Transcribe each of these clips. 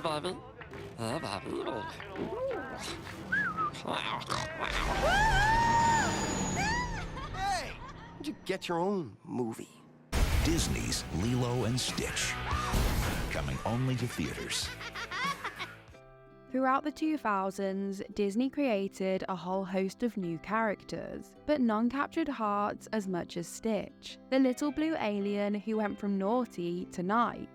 baby. Hey, baby. Hey! You get your own movie. Disney's Lilo and Stitch. Coming only to theaters. Throughout the 2000s, Disney created a whole host of new characters, but none captured hearts as much as Stitch, the little blue alien who went from naughty to nice.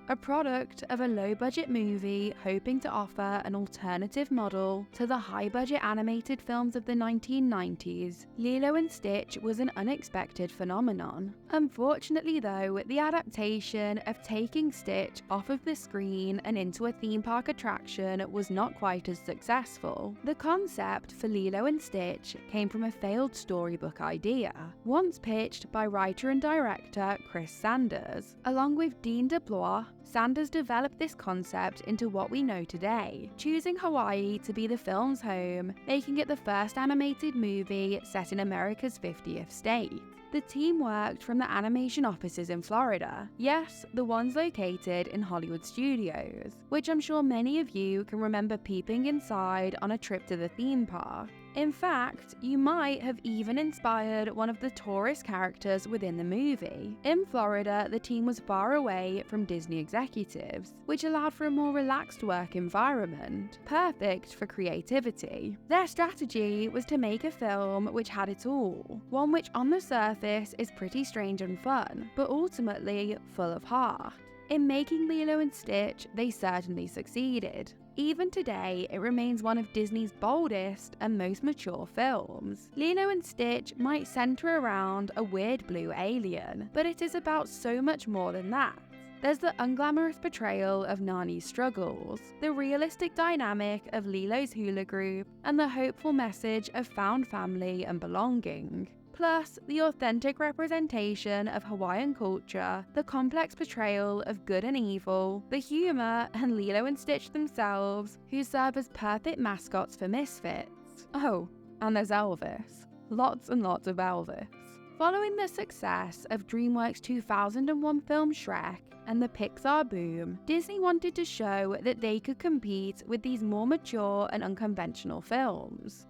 A product of a low-budget movie hoping to offer an alternative model to the high-budget animated films of the 1990s, Lilo and Stitch was an unexpected phenomenon. Unfortunately though, the adaptation of taking Stitch off of the screen and into a theme park attraction was not quite as successful. The concept for Lilo and Stitch came from a failed storybook idea, once pitched by writer and director Chris Sanders. Along with Dean DeBlois, Sanders developed this concept into what we know today, choosing Hawaii to be the film's home, making it the first animated movie set in America's 50th state. The team worked from the animation offices in Florida, yes, the ones located in Hollywood studios, which I'm sure many of you can remember peeping inside on a trip to the theme park. In fact, you might have even inspired one of the tourist characters within the movie. In Florida, the team was far away from Disney executives, which allowed for a more relaxed work environment, perfect for creativity. Their strategy was to make a film which had it all, one which on the surface is pretty strange and fun, but ultimately full of heart. In making Lilo and Stitch, they certainly succeeded. Even today, it remains one of Disney's boldest and most mature films. Lilo and Stitch might center around a weird blue alien, but it is about so much more than that. There's the unglamorous portrayal of Nani's struggles, the realistic dynamic of Lilo's hula group, and the hopeful message of found family and belonging. Plus, the authentic representation of Hawaiian culture, the complex portrayal of good and evil, the humor, and Lilo and Stitch themselves, who serve as perfect mascots for misfits. Oh, and there's Elvis. Lots and lots of Elvis. Following the success of DreamWorks' 2001 film Shrek and the Pixar boom, Disney wanted to show that they could compete with these more mature and unconventional films.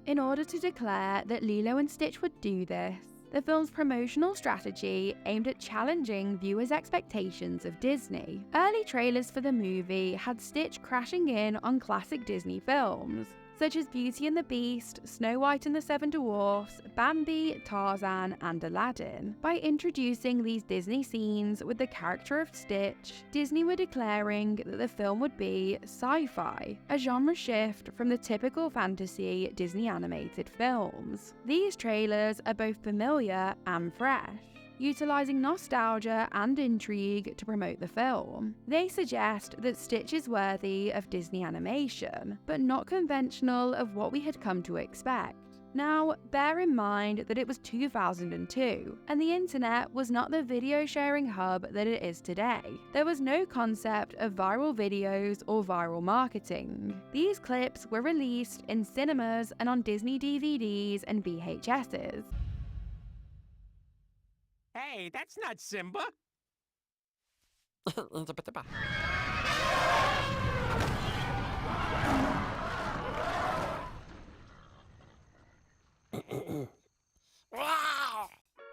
In order to declare that Lilo and Stitch would do this, the film's promotional strategy aimed at challenging viewers' expectations of Disney. Early trailers for the movie had Stitch crashing in on classic Disney films, such as Beauty and the Beast, Snow White and the Seven Dwarfs, Bambi, Tarzan, and Aladdin. By introducing these Disney scenes with the character of Stitch, Disney were declaring that the film would be sci-fi, a genre shift from the typical fantasy Disney animated films. These trailers are both familiar and fresh, utilizing nostalgia and intrigue to promote the film. They suggest that Stitch is worthy of Disney animation, but not conventional of what we had come to expect. Now, bear in mind that it was 2002, and the internet was not the video sharing hub that it is today. There was no concept of viral videos or viral marketing. These clips were released in cinemas and on Disney DVDs and VHSs. Hey, that's not Simba.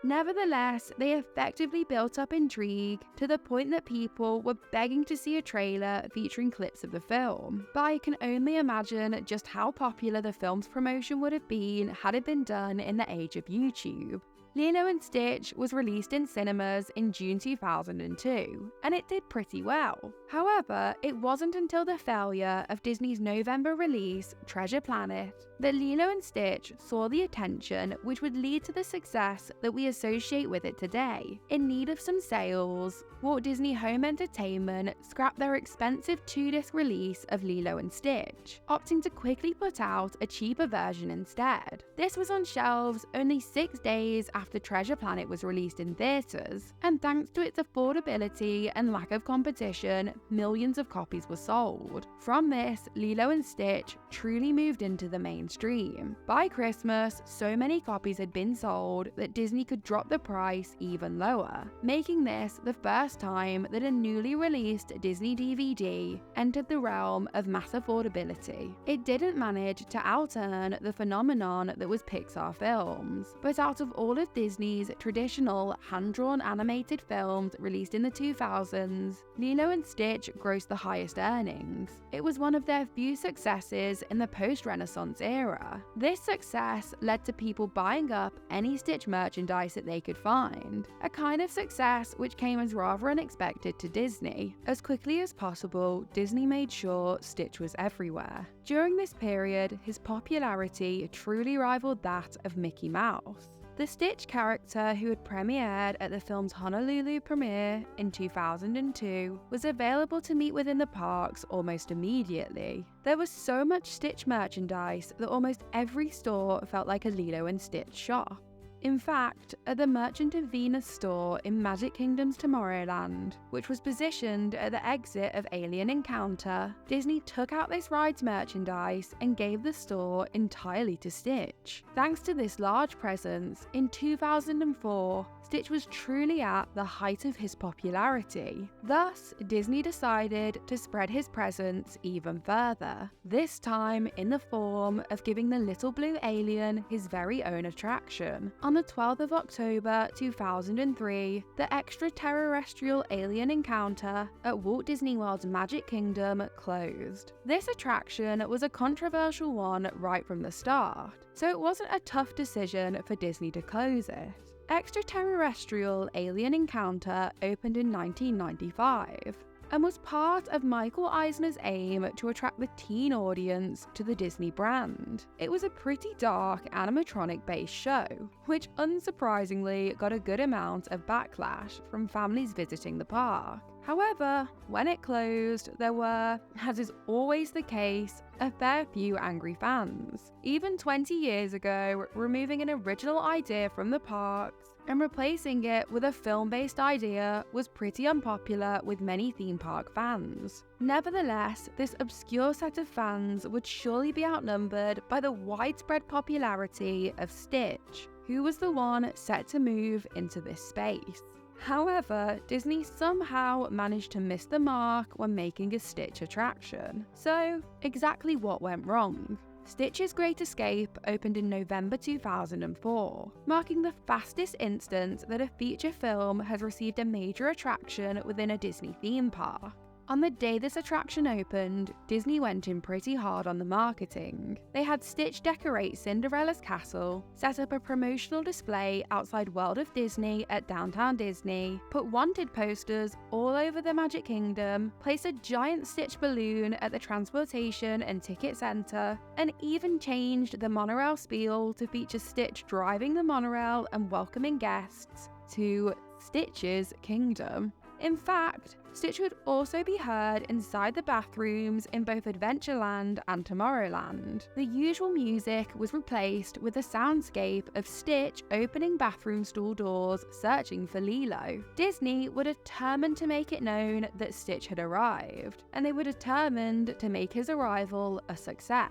Nevertheless, they effectively built up intrigue to the point that people were begging to see a trailer featuring clips of the film. But I can only imagine just how popular the film's promotion would have been had it been done in the age of YouTube. Lilo and Stitch was released in cinemas in June 2002, and it did pretty well. However, it wasn't until the failure of Disney's November release, Treasure Planet, that Lilo and Stitch saw the attention which would lead to the success that we associate with it today. In need of some sales, Walt Disney Home Entertainment scrapped their expensive 2-disc release of Lilo and Stitch, opting to quickly put out a cheaper version instead. This was on shelves only 6 days after after Treasure Planet was released in theaters, and thanks to its affordability and lack of competition, millions of copies were sold. From this, Lilo and Stitch truly moved into the mainstream. By Christmas, so many copies had been sold that Disney could drop the price even lower, making this the first time that a newly released Disney DVD entered the realm of mass affordability. It didn't manage to outearn the phenomenon that was Pixar films, but out of all of Disney's traditional hand-drawn animated films released in the 2000s, Lilo and Stitch grossed the highest earnings. It was one of their few successes in the post-Renaissance era. This success led to people buying up any Stitch merchandise that they could find, a kind of success which came as rather unexpected to Disney. As quickly as possible, Disney made sure Stitch was everywhere. During this period, his popularity truly rivaled that of Mickey Mouse. The Stitch character, who had premiered at the film's Honolulu premiere in 2002, was available to meet within the parks almost immediately. There was so much Stitch merchandise that almost every store felt like a Lilo and Stitch shop. In fact, at the Merchant of Venus store in Magic Kingdom's Tomorrowland, which was positioned at the exit of Alien Encounter, Disney took out this ride's merchandise and gave the store entirely to Stitch. Thanks to this large presence, in 2004, Stitch was truly at the height of his popularity. Thus, Disney decided to spread his presence even further, this time in the form of giving the little blue alien his very own attraction. On the 12th of October 2003, the extraterrestrial alien encounter at Walt Disney World's Magic Kingdom closed. This attraction was a controversial one right from the start, so it wasn't a tough decision for Disney to close it. Extraterrestrial Alien Encounter opened in 1995 and was part of Michael Eisner's aim to attract the teen audience to the Disney brand. It was a pretty dark animatronic-based show, which unsurprisingly got a good amount of backlash from families visiting the park. However, when it closed, there were, as is always the case, a fair few angry fans. Even 20 years ago, removing an original idea from the parks and replacing it with a film-based idea was pretty unpopular with many theme park fans. Nevertheless, this obscure set of fans would surely be outnumbered by the widespread popularity of Stitch, who was the one set to move into this space. However, Disney somehow managed to miss the mark when making a Stitch attraction. So, exactly what went wrong? Stitch's Great Escape opened in November 2004, marking the fastest instance that a feature film has received a major attraction within a Disney theme park. On the day this attraction opened, Disney went in pretty hard on the marketing. They had Stitch decorate Cinderella's castle, set up a promotional display outside World of Disney at Downtown Disney, put wanted posters all over the Magic Kingdom, place a giant Stitch balloon at the Transportation and Ticket Center, and even changed the monorail spiel to feature Stitch driving the monorail and welcoming guests to Stitch's Kingdom. In fact, Stitch would also be heard inside the bathrooms in both Adventureland and Tomorrowland. The usual music was replaced with a soundscape of Stitch opening bathroom stall doors searching for Lilo. Disney were determined to make it known that Stitch had arrived, and they were determined to make his arrival a success.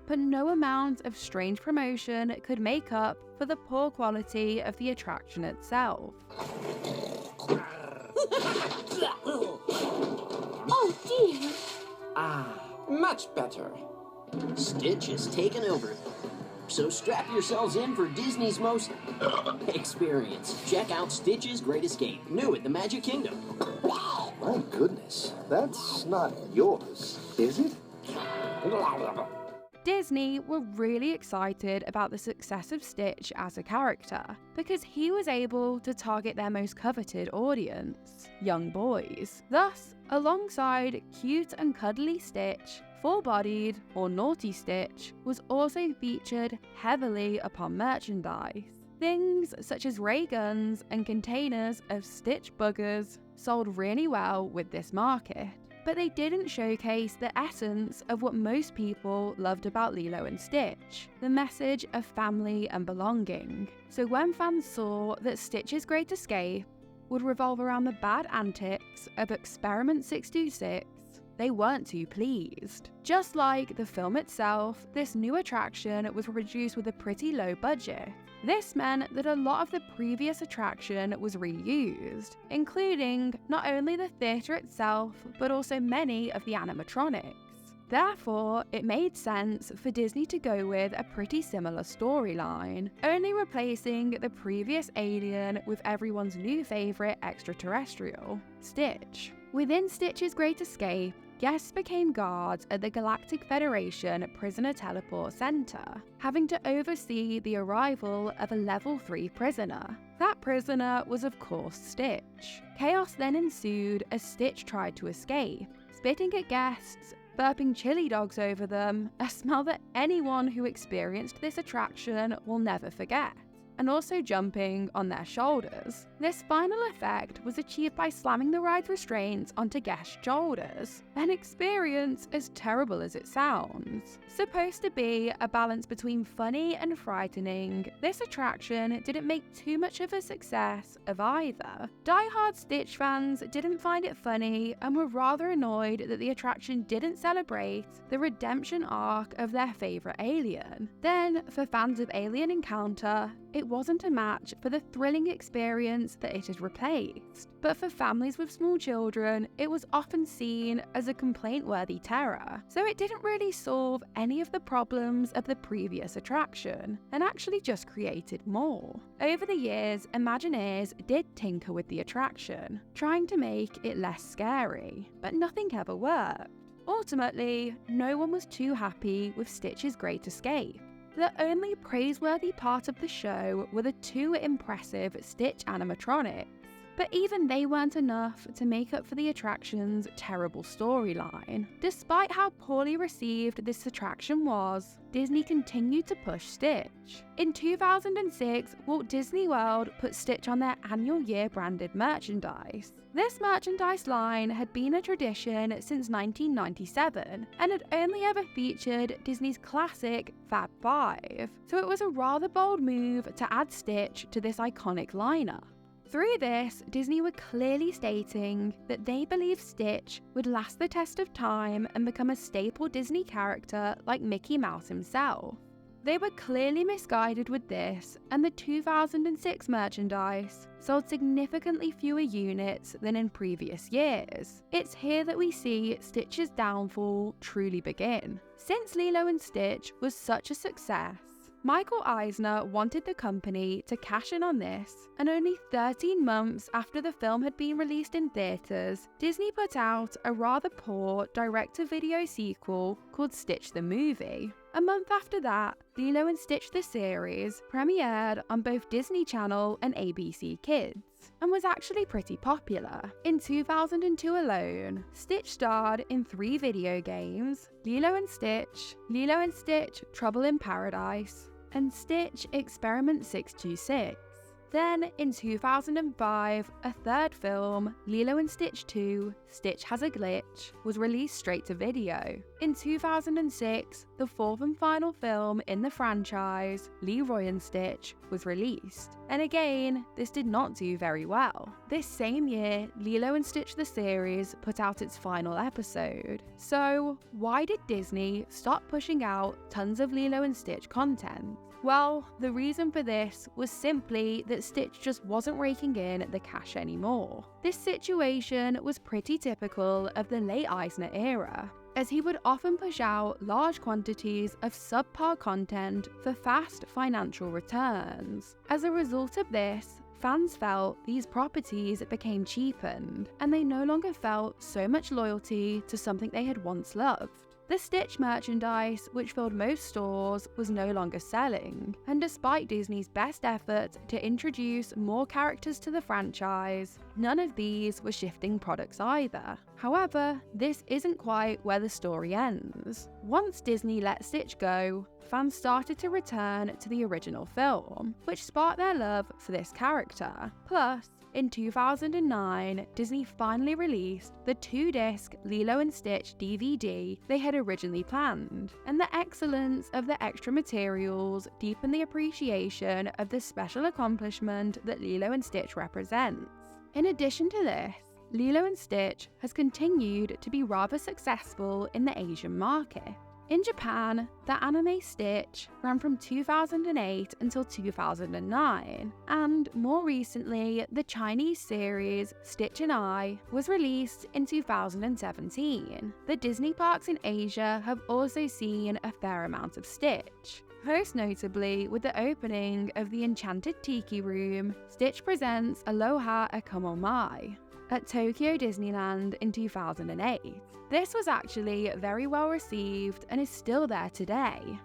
But no amount of strange promotion could make up for the poor quality of the attraction itself. Oh dear! Ah, much better. Stitch has taken over. So strap yourselves in for Disney's most experience. Check out Stitch's Great Escape, new at the Magic Kingdom. My goodness, that's not yours, is it? Disney were really excited about the success of Stitch as a character because he was able to target their most coveted audience, young boys. Thus, alongside cute and cuddly Stitch, full-bodied or naughty Stitch was also featured heavily upon merchandise. Things such as ray guns and containers of Stitch boogers sold really well with this market. but they didn't showcase the essence of what most people loved about Lilo and Stitch, the message of family and belonging. So when fans saw that Stitch's Great Escape would revolve around the bad antics of Experiment 626, they weren't too pleased. Just like the film itself, this new attraction was produced with a pretty low budget. This meant that a lot of the previous attraction was reused, including not only the theatre itself, but also many of the animatronics. Therefore, it made sense for Disney to go with a pretty similar storyline, only replacing the previous alien with everyone's new favourite extraterrestrial, Stitch. Within Stitch's Great Escape, guests became guards at the Galactic Federation Prisoner Teleport Center, having to oversee the arrival of a Level 3 prisoner. That prisoner was of course Stitch. Chaos then ensued as Stitch tried to escape, spitting at guests, burping chili dogs over them, a smell that anyone who experienced this attraction will never forget, and also jumping on their shoulders. This final effect was achieved by slamming the ride's restraints onto guests' shoulders, an experience as terrible as it sounds. Supposed to be a balance between funny and frightening, this attraction didn't make too much of a success of either. Die-hard Stitch fans didn't find it funny and were rather annoyed that the attraction didn't celebrate the redemption arc of their favourite alien. Then, for fans of Alien Encounter, it wasn't a match for the thrilling experience that it had replaced. But for families with small children, it was often seen as a complaint-worthy terror, so it didn't really solve any of the problems of the previous attraction, and actually just created more. Over the years, Imagineers did tinker with the attraction, trying to make it less scary, but nothing ever worked. Ultimately, no one was too happy with Stitch's Great Escape. The only praiseworthy part of the show were the two impressive Stitch animatronics, but even they weren't enough to make up for the attraction's terrible storyline. Despite how poorly received this attraction was, Disney continued to push Stitch. In 2006, Walt Disney World put Stitch on their annual year-branded merchandise. This merchandise line had been a tradition since 1997 and had only ever featured Disney's classic Fab Five, so it was a rather bold move to add Stitch to this iconic lineup. Through this, Disney were clearly stating that they believed Stitch would last the test of time and become a staple Disney character like Mickey Mouse himself. They were clearly misguided with this, and the 2006 merchandise sold significantly fewer units than in previous years. It's here that we see Stitch's downfall truly begin. Since Lilo and Stitch was such a success, Michael Eisner wanted the company to cash in on this, and only 13 months after the film had been released in theaters, Disney put out a rather poor direct-to-video sequel called Stitch the Movie. A month after that, Lilo and Stitch the series premiered on both Disney Channel and ABC Kids, and was actually pretty popular. In 2002 alone, Stitch starred in 3 video games: Lilo and Stitch Trouble in Paradise, and Stitch Experiment 626. Then, in 2005, a third film, Lilo and Stitch 2, Stitch Has a Glitch, was released straight to video. In 2006, the fourth and final film in the franchise, Leroy and Stitch, was released. And again, this did not do very well. This same year, Lilo and Stitch the series put out its final episode. So, why did Disney stop pushing out tons of Lilo and Stitch content? Well, the reason for this was simply that Stitch just wasn't raking in the cash anymore. This situation was pretty typical of the late Eisner era, as he would often push out large quantities of subpar content for fast financial returns. As a result of this, fans felt these properties became cheapened, and they no longer felt so much loyalty to something they had once loved. The Stitch merchandise, which filled most stores, was no longer selling, and despite Disney's best effort to introduce more characters to the franchise, none of these were shifting products either. However, this isn't quite where the story ends. Once Disney let Stitch go, fans started to return to the original film, which sparked their love for this character. Plus, in 2009, Disney finally released the 2-disc Lilo and Stitch DVD they had originally planned, and the excellence of the extra materials deepened the appreciation of the special accomplishment that Lilo and Stitch represents. In addition to this, Lilo and Stitch has continued to be rather successful in the Asian market. In Japan, the anime Stitch ran from 2008 until 2009, and more recently, the Chinese series Stitch and I was released in 2017. The Disney parks in Asia have also seen a fair amount of Stitch. Most notably, with the opening of the Enchanted Tiki Room, Stitch presents Aloha Akamo Mai at Tokyo Disneyland in 2008. This was actually very well received and is still there today.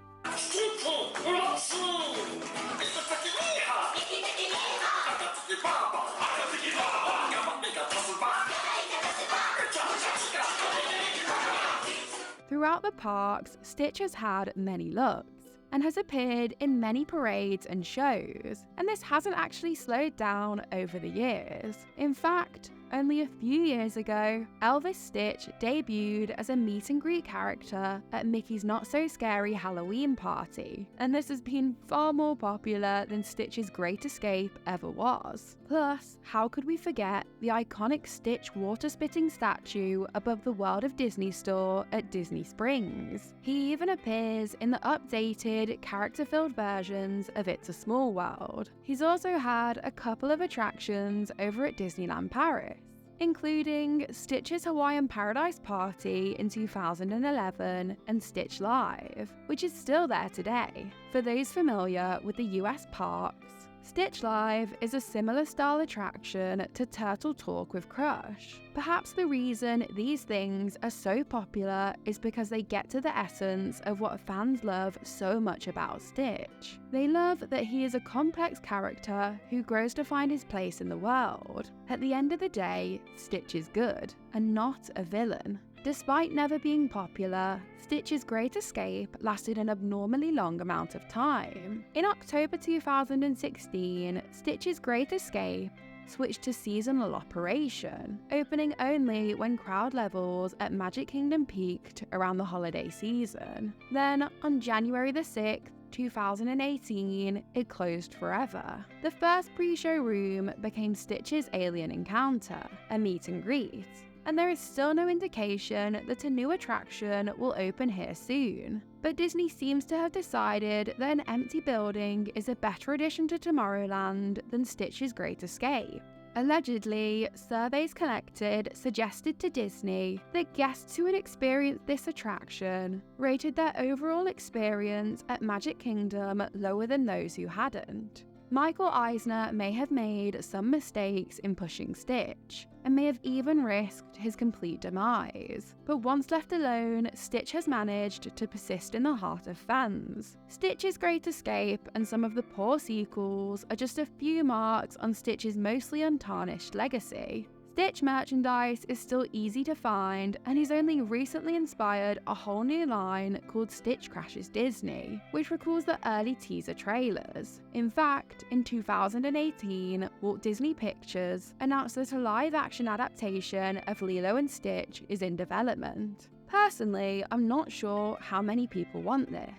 Throughout the parks, Stitch has had many looks and has appeared in many parades and shows, and this hasn't actually slowed down over the years. In fact, only a few years ago, Elvis Stitch debuted as a meet and greet character at Mickey's Not So Scary Halloween party, and this has been far more popular than Stitch's Great Escape ever was. Plus, how could we forget the iconic Stitch water-spitting statue above the World of Disney store at Disney Springs? He even appears in the updated, character-filled versions of It's a Small World. He's also had a couple of attractions over at Disneyland Paris, including Stitch's Hawaiian Paradise Party in 2011 and Stitch Live, which is still there today. For those familiar with the US parks, Stitch Live is a similar style attraction to Turtle Talk with Crush. Perhaps the reason these things are so popular is because they get to the essence of what fans love so much about Stitch. They love that he is a complex character who grows to find his place in the world. At the end of the day, Stitch is good, and not a villain. Despite never being popular, Stitch's Great Escape lasted an abnormally long amount of time. In October 2016, Stitch's Great Escape switched to seasonal operation, opening only when crowd levels at Magic Kingdom peaked around the holiday season. Then, on January the 6th, 2018, it closed forever. The first pre-show room became Stitch's Alien Encounter, a meet and greet, and there is still no indication that a new attraction will open here soon. But Disney seems to have decided that an empty building is a better addition to Tomorrowland than Stitch's Great Escape. Allegedly, surveys collected suggested to Disney that guests who had experienced this attraction rated their overall experience at Magic Kingdom lower than those who hadn't. Michael Eisner may have made some mistakes in pushing Stitch, and may have even risked his complete demise. But once left alone, Stitch has managed to persist in the heart of fans. Stitch's Great Escape and some of the poor sequels are just a few marks on Stitch's mostly untarnished legacy. Stitch merchandise is still easy to find, and he's only recently inspired a whole new line called Stitch Crashes Disney, which recalls the early teaser trailers. In fact, in 2018, Walt Disney Pictures announced that a live-action adaptation of Lilo and Stitch is in development. Personally, I'm not sure how many people want this,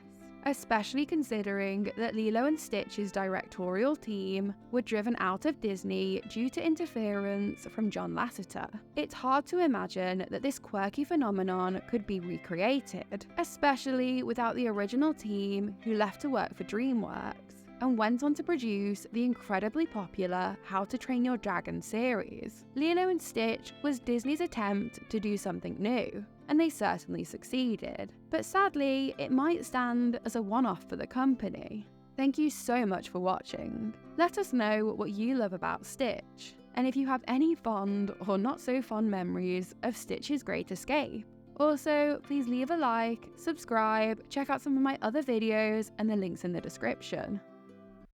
especially considering that Lilo and Stitch's directorial team were driven out of Disney due to interference from John Lasseter. It's hard to imagine that this quirky phenomenon could be recreated, especially without the original team who left to work for DreamWorks and went on to produce the incredibly popular How to Train Your Dragon series. Lilo and Stitch was Disney's attempt to do something new, and they certainly succeeded. But sadly, it might stand as a one-off for the company. Thank you so much for watching. Let us know what you love about Stitch, and if you have any fond or not so fond memories of Stitch's Great Escape. Also, please leave a like, subscribe, check out some of my other videos and the links in the description.